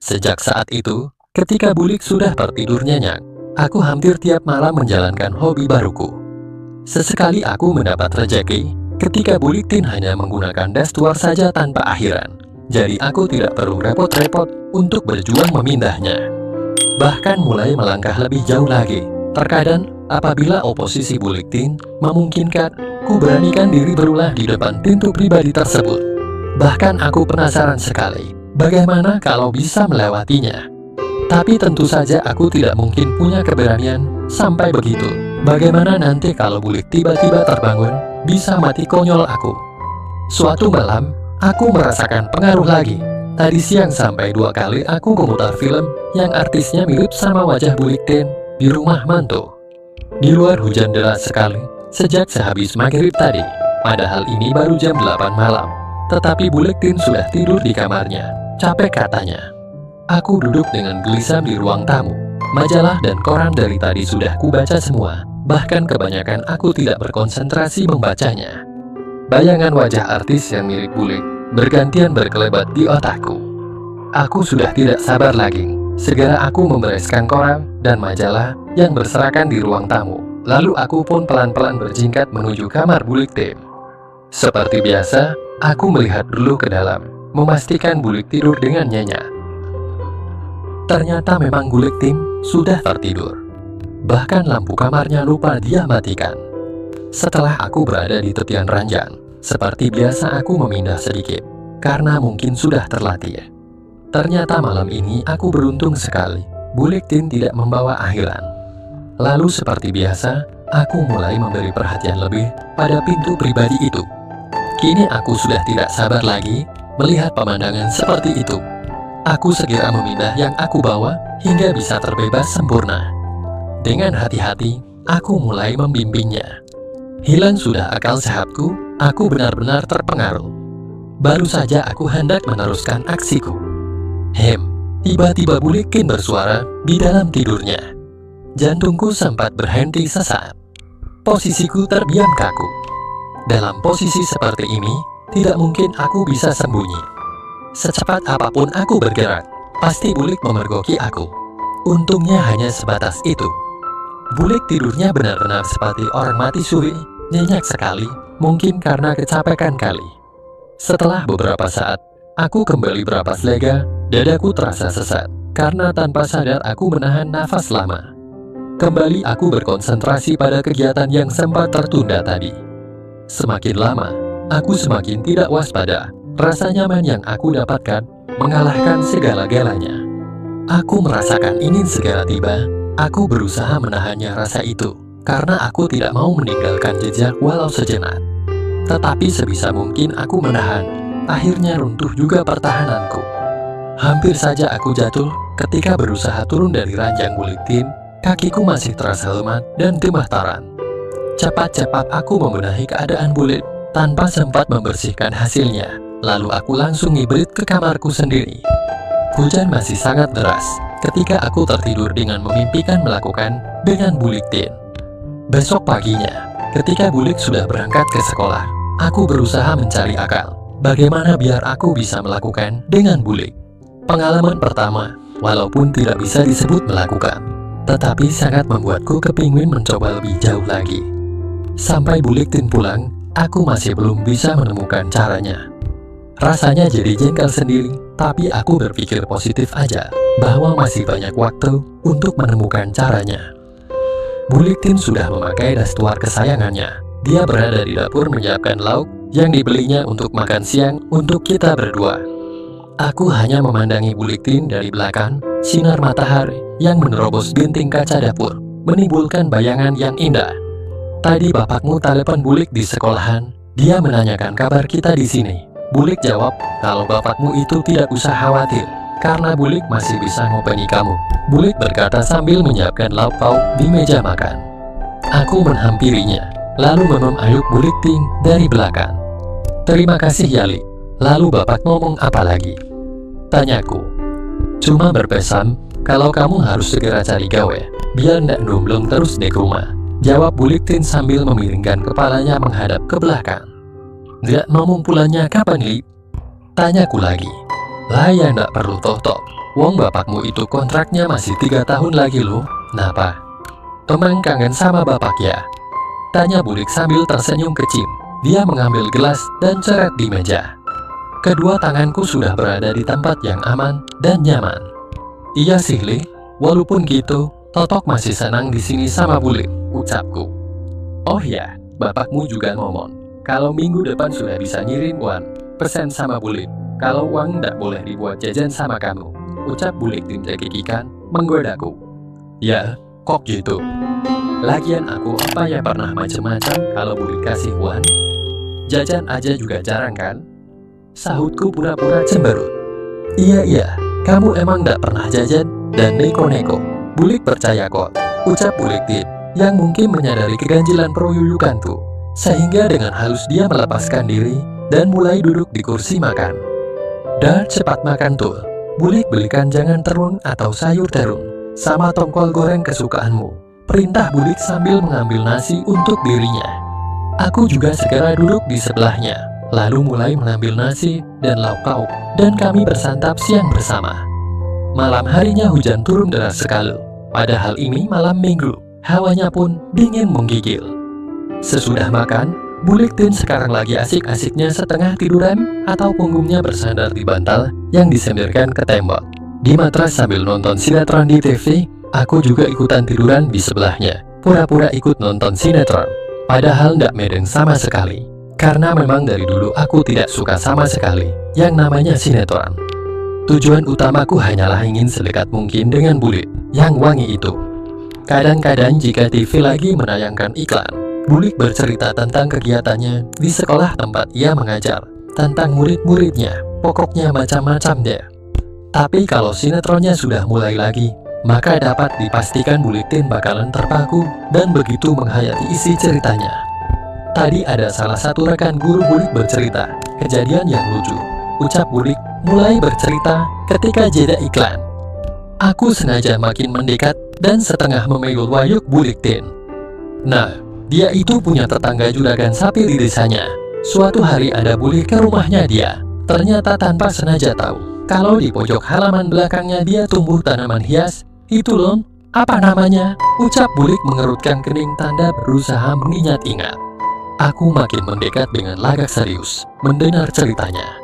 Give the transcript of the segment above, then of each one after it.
Sejak saat itu, ketika Bulik sudah tertidur nyenyak, aku hampir tiap malam menjalankan hobi baruku. Sesekali aku mendapat rejeki ketika Bulik Tin hanya menggunakan dastuar saja tanpa akhiran. Jadi aku tidak perlu repot-repot untuk berjuang memindahnya. Bahkan mulai melangkah lebih jauh lagi. Terkadang, apabila oposisi Bulik Tin memungkinkan, ku beranikan diri berulah di depan pintu pribadi tersebut. Bahkan aku penasaran sekali, bagaimana kalau bisa melewatinya. Tapi tentu saja aku tidak mungkin punya keberanian sampai begitu. Bagaimana nanti kalau Bulik tiba-tiba terbangun, bisa mati konyol aku. Suatu malam, aku merasakan pengaruh lagi. Tadi siang sampai 2 kali aku memutar film yang artisnya mirip sama wajah Bulik Tin di rumah mantu. Di luar hujan deras sekali sejak sehabis maghrib tadi. Padahal ini baru jam 8 malam. Tetapi Bulik Tin sudah tidur di kamarnya. Capek katanya. Aku duduk dengan gelisah di ruang tamu. Majalah dan koran dari tadi sudah kubaca semua. Bahkan kebanyakan aku tidak berkonsentrasi membacanya. Bayangan wajah artis yang mirip Bulik bergantian berkelebat di otakku. Aku sudah tidak sabar lagi. Segera aku membereskan koran dan majalah yang berserakan di ruang tamu. Lalu aku pun pelan-pelan berjingkat menuju kamar Bulik Tin. Seperti biasa, aku melihat dulu ke dalam, memastikan Bulik tidur dengan nyenyak. Ternyata memang Bulik Tin sudah tertidur. Bahkan lampu kamarnya lupa dia matikan. Setelah aku berada di tepian ranjang, seperti biasa aku memindah sedikit, karena mungkin sudah terlatih. Ternyata malam ini aku beruntung sekali, Bulik Tin tidak membawa akhiran. Lalu seperti biasa, aku mulai memberi perhatian lebih pada pintu pribadi itu. Kini aku sudah tidak sabar lagi melihat pemandangan seperti itu. Aku segera memindah yang aku bawa hingga bisa terbebas sempurna. Dengan hati-hati, aku mulai membimbingnya. Hilang sudah akal sehatku, aku benar-benar terpengaruh. Baru saja aku hendak meneruskan aksiku. Tiba-tiba Bulik Tin bersuara di dalam tidurnya. Jantungku sempat berhenti sesaat. Posisiku terdiam kaku. Dalam posisi seperti ini, tidak mungkin aku bisa sembunyi. Secepat apapun aku bergerak, pasti Bulik memergoki aku. Untungnya hanya sebatas itu. Bulik tidurnya benar-benar seperti orang mati suri, nyenyak sekali, mungkin karena kecapekan kali. Setelah beberapa saat, aku kembali berapas lega, dadaku terasa sesak, karena tanpa sadar aku menahan nafas lama. Kembali aku berkonsentrasi pada kegiatan yang sempat tertunda tadi. Semakin lama, aku semakin tidak waspada. Rasa nyaman yang aku dapatkan mengalahkan segala-galanya. Aku merasakan ingin segera tiba. Aku berusaha menahannya rasa itu, karena aku tidak mau meninggalkan jejak walau sejenak. Tetapi sebisa mungkin aku menahan. Akhirnya runtuh juga pertahananku. Hampir saja aku jatuh ketika berusaha turun dari ranjang Bulik Tin. Kakiku masih terasa lemah dan gemetaran. Cepat-cepat aku membenahi keadaan Bulik tanpa sempat membersihkan hasilnya. Lalu aku langsung ngibrit ke kamarku sendiri. Hujan masih sangat deras ketika aku tertidur dengan memimpikan melakukan dengan Bulik Tin. Besok paginya, ketika Bulik sudah berangkat ke sekolah, aku berusaha mencari akal. Bagaimana biar aku bisa melakukan dengan Bulik? Pengalaman pertama, walaupun tidak bisa disebut melakukan, tetapi sangat membuatku kepingin mencoba lebih jauh lagi. Sampai Bulik Tin pulang, aku masih belum bisa menemukan caranya. Rasanya jadi jengkel sendiri, tapi aku berpikir positif aja, bahwa masih banyak waktu untuk menemukan caranya. Bulik Tin sudah memakai dastuar kesayangannya. Dia berada di dapur menyiapkan lauk yang dibelinya untuk makan siang untuk kita berdua. Aku hanya memandangi Bulik Tin dari belakang. Sinar matahari yang menerobos dinding kaca dapur menimbulkan bayangan yang indah. Tadi bapakmu telepon Bulik di sekolahan. Dia menanyakan kabar kita di sini. Bulik jawab kalau bapakmu itu tidak usah khawatir, karena Bulik masih bisa ngopeni kamu. Bulik berkata sambil menyiapkan lauk pauk di meja makan. Aku menghampirinya, lalu memayuk Bulik Tin dari belakang. Terima kasih Yali. Lalu bapak ngomong apa lagi? Tanyaku. Cuma berpesan kalau kamu harus segera cari gawe, biar ndak domblong terus di rumah. Jawab Bulik Tin sambil memiringkan kepalanya menghadap ke belakang. Nggak ngomong pulangnya kapan, Li? Tanyaku lagi. Lah ya ndak perlu tok-tok. Wong bapakmu itu kontraknya masih 3 tahun lagi loh. Napa? Emang kangen sama bapak ya? Tanya Bulik sambil tersenyum kecil. Dia mengambil gelas dan ceret di meja. Kedua tanganku sudah berada di tempat yang aman dan nyaman. Iya sih, Le. Walaupun gitu, Totok masih senang di sini sama Bulik, ucapku. Oh ya, bapakmu juga ngomong, kalau minggu depan sudah bisa ngirim uang persen sama Bulik. Kalau uang ndak boleh dibuat jajan sama kamu, ucap Bulik terkikikan, menggodaku. Ya, kok gitu? Lagian aku apa ya pernah macem-macem kalau Bulik kasih uang? Jajan aja juga jarang kan? Sahutku pura-pura cemberut. Iya, kamu emang ndak pernah jajan dan neko-neko. Bulik percaya kok, ucap Bulik Tim, yang mungkin menyadari keganjilan peruyukanku, sehingga dengan halus dia melepaskan diri dan mulai duduk di kursi makan. Dah cepat makan tuh, Bulik belikan jangan terung atau sayur terung, sama tongkol goreng kesukaanmu, perintah Bulik sambil mengambil nasi untuk dirinya. Aku juga segera duduk di sebelahnya, lalu mulai mengambil nasi dan lauk pauk, dan kami bersantap siang bersama. Malam harinya hujan turun deras sekali, padahal ini malam minggu, hawanya pun dingin menggigil. Sesudah makan, Bulik Tin sekarang lagi asik-asiknya setengah tiduran atau punggungnya bersandar di bantal yang disendirkan ke tembok. Di matras sambil nonton sinetron di TV, aku juga ikutan tiduran di sebelahnya, pura-pura ikut nonton sinetron. Padahal ndak medeng sama sekali, karena memang dari dulu aku tidak suka sama sekali yang namanya sinetron. Tujuan utamaku hanyalah ingin sedekat mungkin dengan Bulik yang wangi itu. Kadang-kadang jika TV lagi menayangkan iklan, Bulik bercerita tentang kegiatannya di sekolah tempat ia mengajar, tentang murid-muridnya, pokoknya macam-macam deh. Tapi kalau sinetronnya sudah mulai lagi, maka dapat dipastikan Bulik Tin bakalan terpaku dan begitu menghayati isi ceritanya. Tadi ada salah satu rekan guru Bulik bercerita kejadian yang lucu, ucap Bulik mulai bercerita ketika jeda iklan. Aku sengaja makin mendekat dan setengah memegul wayuk Bulik Tin. Nah, dia itu punya tetangga juragan sapi di desanya. Suatu hari ada Bulik ke rumahnya dia. Ternyata tanpa sengaja tahu kalau di pojok halaman belakangnya dia tumbuh tanaman hias. Itu loh, apa namanya? Ucap Bulik mengerutkan kening tanda berusaha mengingat-ingat. Aku makin mendekat dengan lagak serius mendengar ceritanya.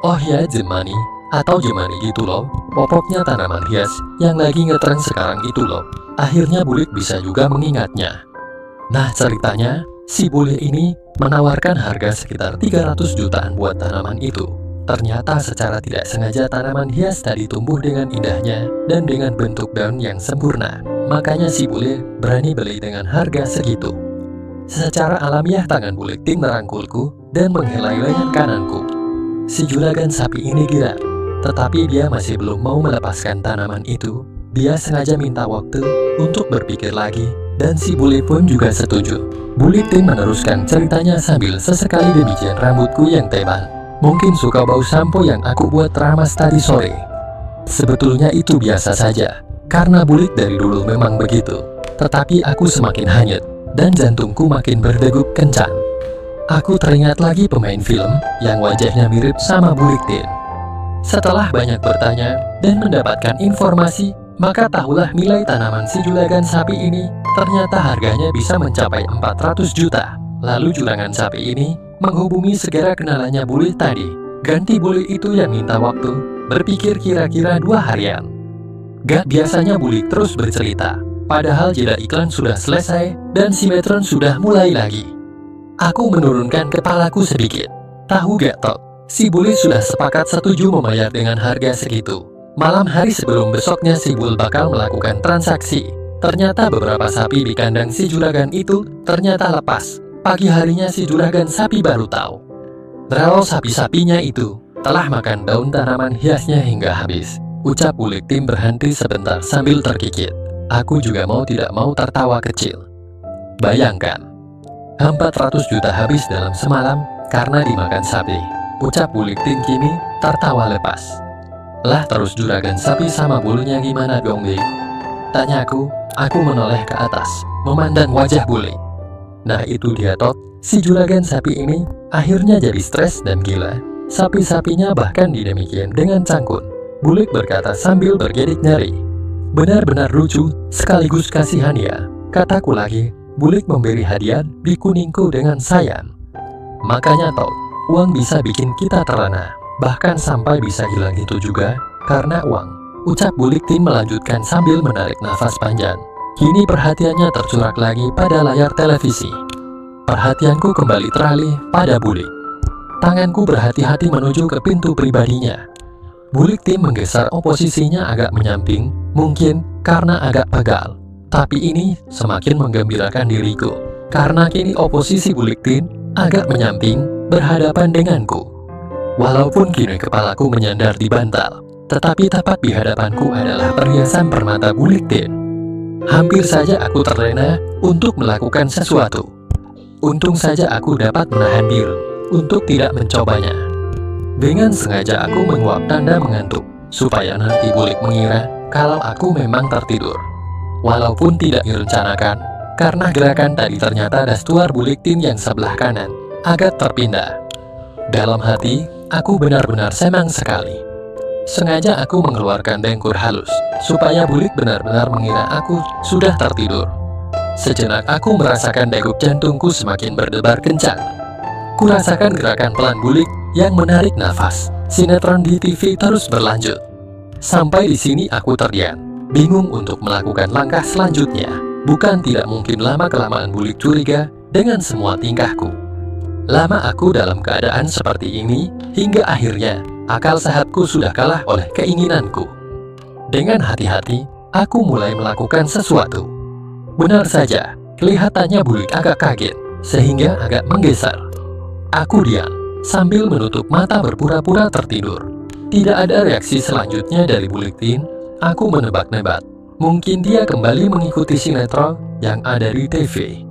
Oh ya, Jemani, atau Jemani gitu loh, pokoknya tanaman hias yang lagi ngetren sekarang itu loh. Akhirnya Bulik bisa juga mengingatnya. Nah ceritanya, si Bulik ini menawarkan harga sekitar 300 jutaan buat tanaman itu. Ternyata secara tidak sengaja tanaman hias tadi tumbuh dengan indahnya dan dengan bentuk daun yang sempurna. Makanya si Bulik berani beli dengan harga segitu. Secara alamiah tangan Bulik Tin merangkulku dan menghelai lengan kananku. Si juragan sapi ini gila, tetapi dia masih belum mau melepaskan tanaman itu. Dia sengaja minta waktu untuk berpikir lagi, dan si Bulik pun juga setuju. Bulik Tin meneruskan ceritanya sambil sesekali demikian rambutku yang tebal. Mungkin suka bau sampo yang aku buat ramas tadi sore. Sebetulnya itu biasa saja, karena Bulik dari dulu memang begitu. Tetapi aku semakin hanyut, dan jantungku makin berdegup kencang. Aku teringat lagi pemain film yang wajahnya mirip sama Bulik Tin. Setelah banyak bertanya dan mendapatkan informasi, maka tahulah nilai tanaman si juragan sapi ini ternyata harganya bisa mencapai 400 juta. Lalu juragan sapi ini menghubungi segera kenalannya Bulik tadi. Ganti Bulik itu yang minta waktu berpikir kira-kira 2 harian. Gak biasanya Bulik terus bercerita, padahal jeda iklan sudah selesai dan sinetron sudah mulai lagi. Aku menurunkan kepalaku sedikit. Tahu gak Tok, si Bulik sudah sepakat setuju membayar dengan harga segitu. Malam hari sebelum besoknya si Bul bakal melakukan transaksi. Ternyata beberapa sapi di kandang si juragan itu ternyata lepas. Pagi harinya si juragan sapi baru tahu kalau sapi-sapinya itu telah makan daun tanaman hiasnya hingga habis. Ucap Bulik Tin berhenti sebentar sambil terkikit. Aku juga mau tidak mau tertawa kecil. Bayangkan, 400 juta habis dalam semalam karena dimakan sapi. Ucap Bulik Tin kini tertawa lepas. Lah terus juragan sapi sama bulunya gimana dong deh? Tanyaku menoleh ke atas, memandang wajah Bulik. Nah itu dia Tot, si juragan sapi ini akhirnya jadi stres dan gila. Sapi-sapinya bahkan didemikian dengan cangkun. Bulik berkata sambil bergedik nyeri. Benar-benar lucu, sekaligus kasihan ya, kataku lagi. Bulik memberi hadiah di kuningku dengan sayang. Makanya toh, uang bisa bikin kita terlena, bahkan sampai bisa hilang itu juga karena uang, ucap Bulik Tin melanjutkan sambil menarik nafas panjang. Kini perhatiannya tercurak lagi pada layar televisi. Perhatianku kembali teralih pada Bulik. Tanganku berhati-hati menuju ke pintu pribadinya. Bulik Tin menggeser posisinya agak menyamping, mungkin karena agak pegal. Tapi ini semakin menggembirakan diriku, karena kini posisi Bulik Tin agak menyamping berhadapan denganku. Walaupun kini kepalaku menyandar di bantal, tetapi tepat di hadapanku adalah perhiasan permata Bulik Tin. Hampir saja aku terlena untuk melakukan sesuatu. Untung saja aku dapat menahan diri untuk tidak mencobanya. Dengan sengaja aku menguap tanda mengantuk, supaya nanti Bulik mengira kalau aku memang tertidur. Walaupun tidak direncanakan, karena gerakan tadi ternyata dastuar Bulik Tin yang sebelah kanan agak terpindah. Dalam hati, aku benar-benar senang sekali. Sengaja aku mengeluarkan dengkur halus, supaya Bulik benar-benar mengira aku sudah tertidur. Sejenak aku merasakan degup jantungku semakin berdebar kencang. Kurasakan gerakan pelan Bulik yang menarik nafas. Sinetron di TV terus berlanjut. Sampai di sini aku terdiam, bingung untuk melakukan langkah selanjutnya. Bukan tidak mungkin lama-kelamaan Bulik curiga dengan semua tingkahku. Lama aku dalam keadaan seperti ini, hingga akhirnya akal sehatku sudah kalah oleh keinginanku. Dengan hati-hati, aku mulai melakukan sesuatu. Benar saja, kelihatannya Bulik agak kaget, sehingga agak menggeser. Aku diam, sambil menutup mata berpura-pura tertidur. Tidak ada reaksi selanjutnya dari Bulik Tin. Aku menebak-nebak, mungkin dia kembali mengikuti sinetron yang ada di TV.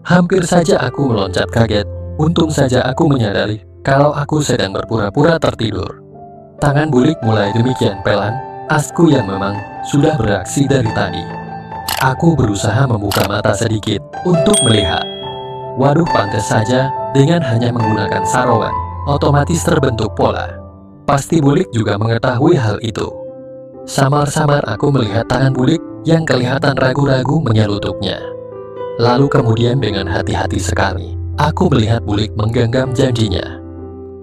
Hampir saja aku meloncat kaget. Untung saja aku menyadari kalau aku sedang berpura-pura tertidur. Tangan Bulik mulai demikian pelan, asku yang memang sudah beraksi dari tadi. Aku berusaha membuka mata sedikit untuk melihat. Waduh, pantas saja dengan hanya menggunakan sarawan, otomatis terbentuk pola. Pasti Bulik juga mengetahui hal itu. Samar-samar aku melihat tangan Bulik yang kelihatan ragu-ragu menyelutupnya. Lalu kemudian dengan hati-hati sekali, aku melihat Bulik menggenggam janjinya.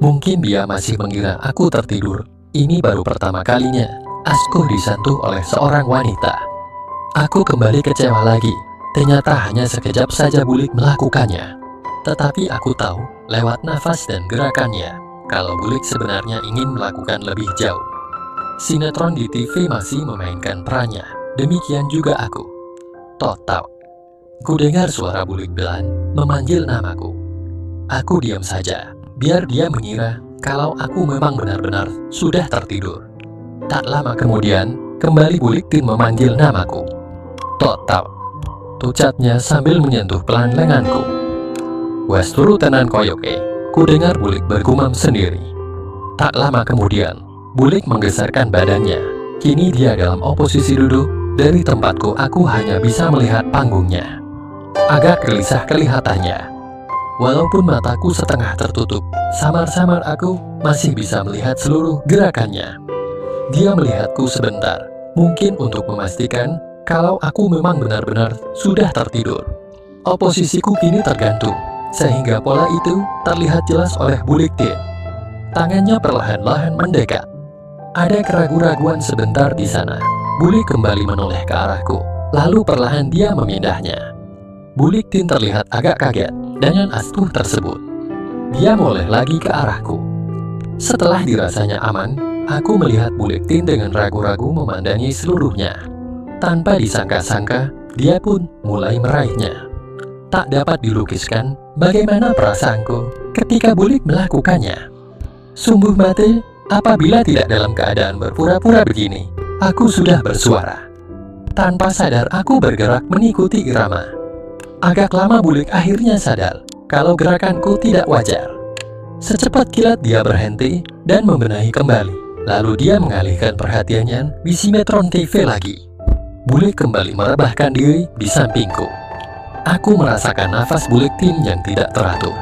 Mungkin dia masih mengira aku tertidur. Ini baru pertama kalinya asku disentuh oleh seorang wanita. Aku kembali kecewa lagi. Ternyata hanya sekejap saja Bulik melakukannya. Tetapi aku tahu lewat nafas dan gerakannya kalau Bulik sebenarnya ingin melakukan lebih jauh. Sinetron di TV masih memainkan perannya, demikian juga aku. Total. Ku dengar suara Bulik Belan memanggil namaku. Aku diam saja, biar dia mengira kalau aku memang benar-benar sudah tertidur. Tak lama kemudian, kembali Bulik Tin memanggil namaku. Total. Ucapnya sambil menyentuh pelan lenganku. Wes turu tenan koyoke, ku dengar Bulik bergumam sendiri. Tak lama kemudian, Bulik menggeserkan badannya. Kini dia dalam posisi duduk. Dari tempatku aku hanya bisa melihat panggungnya. Agak gelisah kelihatannya. Walaupun mataku setengah tertutup, samar-samar aku masih bisa melihat seluruh gerakannya. Dia melihatku sebentar, mungkin untuk memastikan kalau aku memang benar-benar sudah tertidur. Posisiku kini tergantung, sehingga pola itu terlihat jelas oleh Bulik Tin. Tangannya perlahan-lahan mendekat. Ada keraguan-raguan sebentar di sana. Bulik kembali menoleh ke arahku, lalu perlahan dia memindahnya. Bulik Tin terlihat agak kaget dengan astuh tersebut. Dia moleh lagi ke arahku. Setelah dirasanya aman, aku melihat Bulik Tin dengan ragu-ragu memandangi seluruhnya. Tanpa disangka-sangka, dia pun mulai meraihnya. Tak dapat dilukiskan bagaimana perasaanku ketika Bulik melakukannya. Sungguh mati, apabila tidak dalam keadaan berpura-pura begini, aku sudah bersuara. Tanpa sadar aku bergerak mengikuti irama. Agak lama Bulik akhirnya sadar kalau gerakanku tidak wajar. Secepat kilat dia berhenti dan membenahi kembali. Lalu dia mengalihkan perhatiannya di sinetron TV lagi. Bulik kembali merebahkan diri di sampingku. Aku merasakan nafas Bulik Tin yang tidak teratur.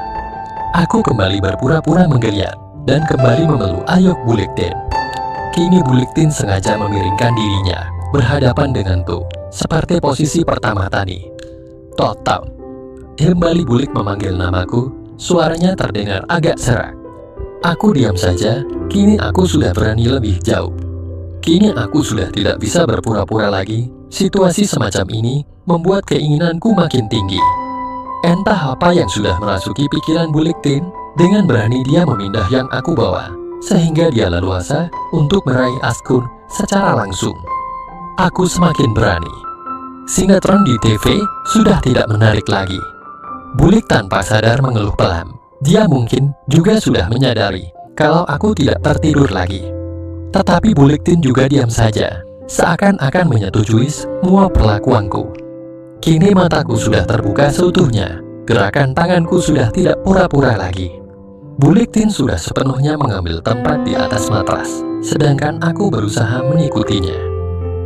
Aku kembali berpura-pura menggeliat dan kembali memeluk ayok Bulik Tin. Kini Buliktin sengaja memiringkan dirinya berhadapan denganku, seperti posisi pertama tadi. Tok. Kembali Bulik memanggil namaku, suaranya terdengar agak serak. Aku diam saja, kini aku sudah berani lebih jauh. Kini aku sudah tidak bisa berpura-pura lagi. Situasi semacam ini membuat keinginanku makin tinggi. Entah apa yang sudah merasuki pikiran Buliktin, dengan berani dia memindah yang aku bawa, sehingga dia leluasa untuk meraih Askun secara langsung. Aku semakin berani. Sinetron di TV sudah tidak menarik lagi. Bulik tanpa sadar mengeluh pelan. Dia mungkin juga sudah menyadari kalau aku tidak tertidur lagi. Tetapi Buliktin juga diam saja, seakan-akan menyetujui semua perlakuanku. Kini mataku sudah terbuka seutuhnya. Gerakan tanganku sudah tidak pura-pura lagi. Buliktin sudah sepenuhnya mengambil tempat di atas matras, sedangkan aku berusaha mengikutinya.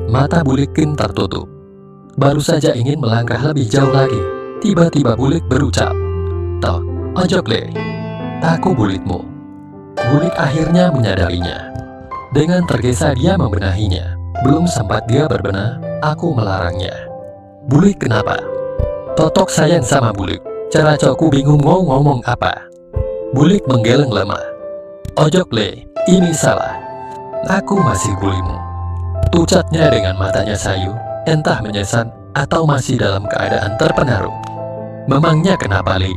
Mata Buliktin tertutup. Baru saja ingin melangkah lebih jauh lagi, tiba-tiba Bulik berucap, "Tok, ojok le, aku bulitmu." Bulik akhirnya menyadarinya. Dengan tergesa dia membenahinya. Belum sempat dia berbenah, aku melarangnya. "Bulik kenapa?" "Totok sayang sama Bulik. Cara cokku bingung mau ngomong apa." Bulik menggeleng lemah. "Ojok le, ini salah. Aku masih bulimu." Ucapnya dengan matanya sayu, entah menyesat atau masih dalam keadaan terpengaruh. "Memangnya kenapa, Li?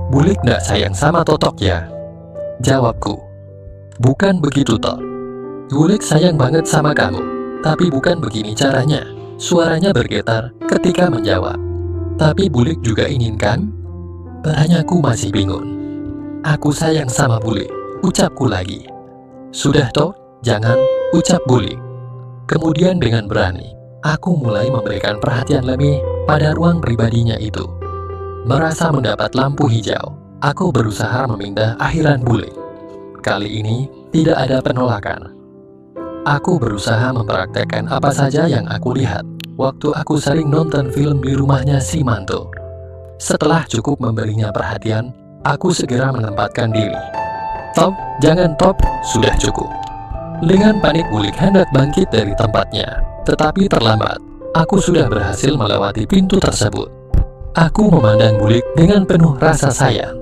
Bulik gak sayang sama Totok ya?" Jawabku. "Bukan begitu, Tok. Bulik sayang banget sama kamu, tapi bukan begini caranya." Suaranya bergetar ketika menjawab. "Tapi Bulik juga inginkan?" Tanyaku masih bingung. "Aku sayang sama Bulik," ucapku lagi. "Sudah, Tok, jangan," ucap Bulik. Kemudian dengan berani, aku mulai memberikan perhatian lebih pada ruang pribadinya itu. Merasa mendapat lampu hijau, aku berusaha memindah akhiran Bulik. Kali ini, tidak ada penolakan. Aku berusaha mempraktekkan apa saja yang aku lihat waktu aku sering nonton film di rumahnya si Manto. Setelah cukup memberinya perhatian, aku segera menempatkan diri. "Top, jangan top, sudah cukup." Dengan panik Bulik hendak bangkit dari tempatnya, tetapi terlambat. Aku sudah berhasil melewati pintu tersebut. Aku memandang Bulik dengan penuh rasa sayang.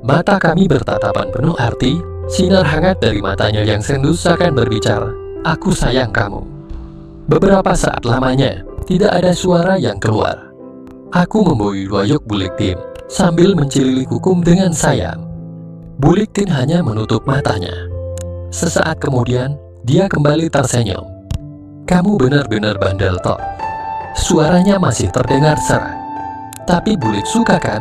Mata kami bertatapan penuh arti, sinar hangat dari matanya yang sendu seakan berbicara, "Aku sayang kamu." Beberapa saat lamanya, tidak ada suara yang keluar. Aku memboyok Buliktin sambil mencililik kukum dengan sayang. Buliktin hanya menutup matanya. Sesaat kemudian, dia kembali tersenyum. "Kamu benar-benar bandel, Tok." Suaranya masih terdengar serak. "Tapi Bulik suka kan?"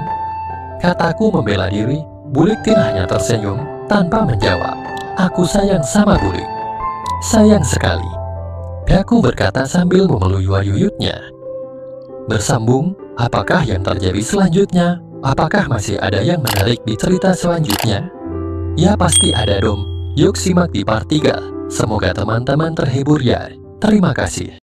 Kataku membela diri. Buliktin hanya tersenyum tanpa menjawab. "Aku sayang sama Bulik. Sayang sekali." Aku berkata sambil memeluk yuyutnya. Bersambung, apakah yang terjadi selanjutnya? Apakah masih ada yang menarik di cerita selanjutnya? Ya pasti ada dong. Yuk simak di part 3. Semoga teman-teman terhibur ya. Terima kasih.